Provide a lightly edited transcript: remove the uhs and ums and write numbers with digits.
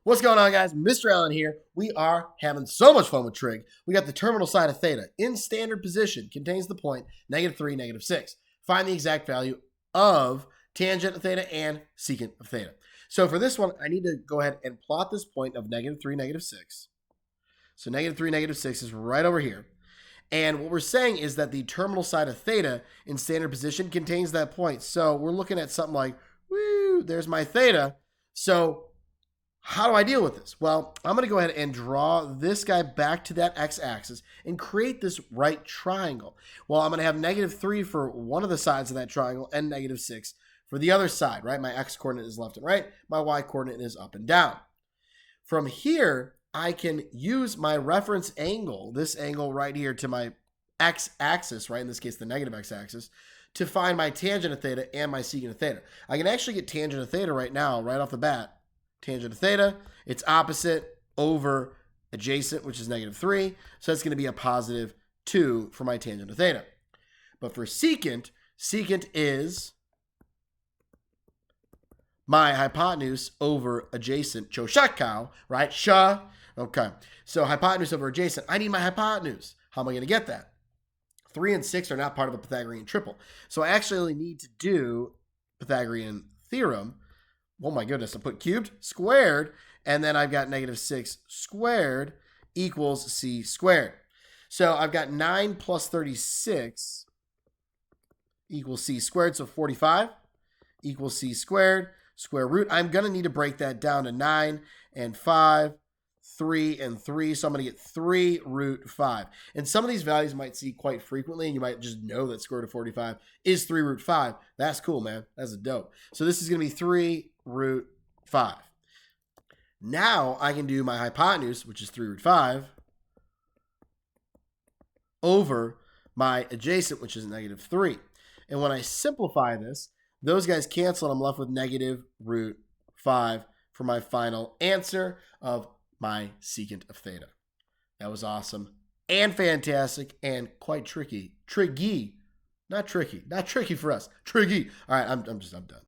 What's going on, guys? Mr. Allen here. We are having so much fun with trig. We got the terminal side of theta in standard position, contains the point -3, -6. Find the exact value of tangent of theta and secant of theta. So for this one, I need to go ahead and plot this point of -3, -6. So -3, -6 is right over here. And what we're saying is that the terminal side of theta in standard position contains that point. So we're looking at something like, woo, there's my theta. So how do I deal with this? Well, I'm going to go ahead and draw this guy back to that x-axis and create this right triangle. Well, I'm going to have -3 for one of the sides of that triangle and -6 for the other side, right? My x-coordinate is left and right. My y-coordinate is up and down. From here, I can use my reference angle, this angle right here to my x-axis, right? In this case, the negative x-axis, to find my tangent of theta and my secant of theta. I can actually get tangent of theta right now, right off the bat. Tangent of theta, it's opposite over adjacent, which is -3. So that's going to be a +2 for my tangent of theta. But for secant, secant is my hypotenuse over adjacent, choshakao, right? Sha. Okay. So hypotenuse over adjacent. I need my hypotenuse. How am I going to get that? 3 and 6 are not part of a Pythagorean triple. So I actually only need to do Pythagorean theorem. Oh my goodness, I put cubed, squared, and then I've got -6 squared equals c squared. So I've got 9 plus 36 equals c squared, so 45 equals c squared, square root. I'm going to need to break that down to 9 and 5, 3 and 3, so I'm going to get 3 root 5. And some of these values you might see quite frequently, and you might just know that square root of 45 is 3 root 5. That's cool, man. That's a dope. So this is going to be 3 root 5. Now I can do my hypotenuse, which is 3 root 5, over my adjacent, which is -3. And when I simplify this, those guys cancel, and I'm left with -√5 for my final answer of my secant of theta. That was awesome and fantastic and quite tricky. Triggy. Not tricky. Not tricky for us. Triggy. All right, I'm done.